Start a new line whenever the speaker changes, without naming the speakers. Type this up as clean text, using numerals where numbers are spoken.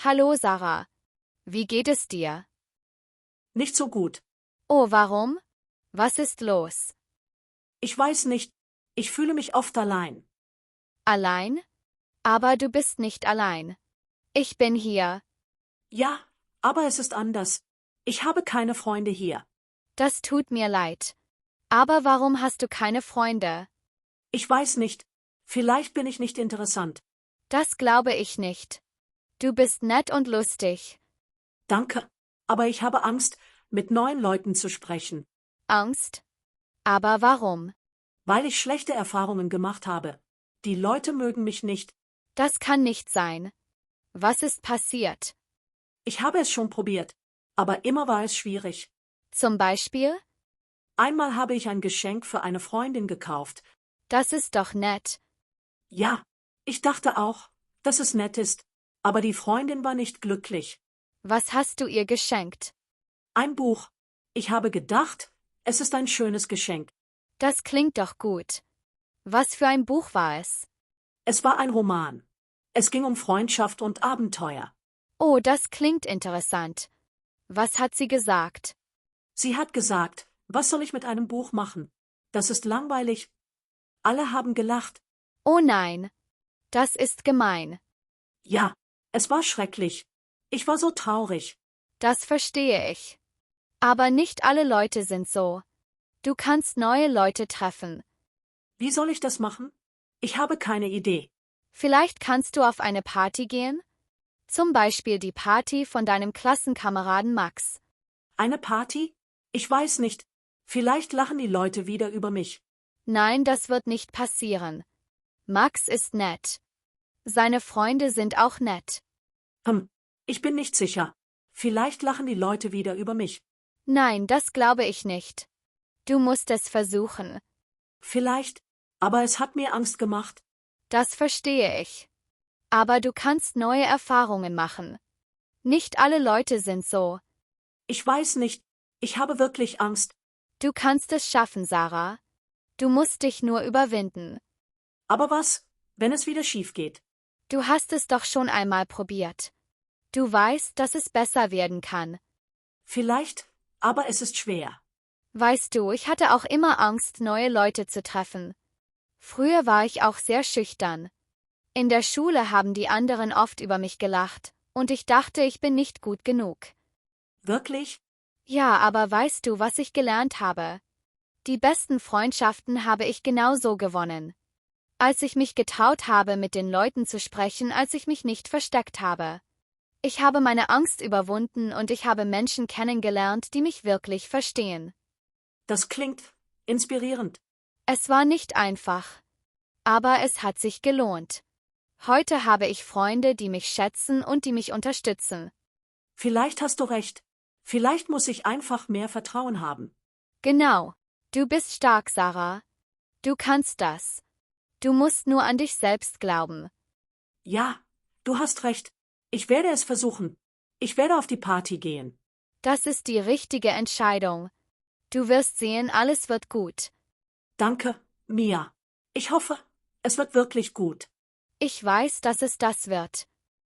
Hallo Sarah. Wie geht es dir?
Nicht so gut.
Oh, warum? Was ist los?
Ich weiß nicht. Ich fühle mich oft allein.
Allein? Aber du bist nicht allein. Ich bin hier.
Ja, aber es ist anders. Ich habe keine Freunde hier.
Das tut mir leid. Aber warum hast du keine Freunde?
Ich weiß nicht. Vielleicht bin ich nicht interessant.
Das glaube ich nicht. Du bist nett und lustig.
Danke. Aber ich habe Angst, mit neuen Leuten zu sprechen,
Angst? Aber warum?
weil ich schlechte Erfahrungen gemacht habe. Die Leute mögen mich nicht.
Das kann nicht sein. Was ist passiert?
Ich habe es schon probiert, aber immer war es schwierig.
Zum Beispiel?
Einmal habe ich ein Geschenk für eine Freundin gekauft.
Das ist doch nett.
Ja, ich dachte auch, dass es nett ist, aber die Freundin war nicht glücklich.
Was hast du ihr geschenkt?
Ein Buch. Ich habe gedacht, es ist ein schönes Geschenk.
Das klingt doch gut. Was für ein Buch war es?
Es war ein Roman. Es ging um Freundschaft und Abenteuer.
Oh, das klingt interessant. Was hat sie gesagt?
Sie hat gesagt, was soll ich mit einem Buch machen? Das ist langweilig. Alle haben gelacht.
Oh nein. Das ist gemein.
Ja, es war schrecklich. Ich war so traurig.
Das verstehe ich. Aber nicht alle Leute sind so. Du kannst neue Leute treffen.
Wie soll ich das machen? Ich habe keine Idee.
Vielleicht kannst du auf eine Party gehen? Zum Beispiel die Party von deinem Klassenkameraden Max.
Eine Party? Ich weiß nicht. Vielleicht lachen die Leute wieder über mich.
Nein, das wird nicht passieren. Max ist nett. Seine Freunde sind auch nett.
Ich bin nicht sicher. Vielleicht lachen die Leute wieder über mich.
Nein, das glaube ich nicht. Du musst es versuchen.
Vielleicht, aber es hat mir Angst gemacht.
Das verstehe ich. Aber du kannst neue Erfahrungen machen. Nicht alle Leute sind so.
Ich weiß nicht. Ich habe wirklich Angst.
Du kannst es schaffen, Sarah. Du musst dich nur überwinden.
Aber was, wenn es wieder schief geht?
Du hast es doch schon einmal probiert. Du weißt, dass es besser werden kann.
Vielleicht, aber es ist schwer.
Weißt du, ich hatte auch immer Angst, neue Leute zu treffen. Früher war ich auch sehr schüchtern. In der Schule haben die anderen oft über mich gelacht, und ich dachte, ich bin nicht gut genug.
Wirklich?
Ja, aber weißt du, was ich gelernt habe? Die besten Freundschaften habe ich genauso gewonnen. Als ich mich getraut habe, mit den Leuten zu sprechen, als ich mich nicht versteckt habe. Ich habe meine Angst überwunden und ich habe Menschen kennengelernt, die mich wirklich verstehen.
Das klingt inspirierend.
Es war nicht einfach. Aber es hat sich gelohnt. Heute habe ich Freunde, die mich schätzen und die mich unterstützen.
Vielleicht hast du recht. Vielleicht muss ich einfach mehr Vertrauen haben.
Genau. Du bist stark, Sarah. Du kannst das. Du musst nur an dich selbst glauben.
Ja, du hast recht. Ich werde es versuchen. Ich werde auf die Party gehen.
Das ist die richtige Entscheidung. Du wirst sehen, alles wird gut.
Danke, Mia. Ich hoffe, es wird wirklich gut.
Ich weiß, dass es das wird.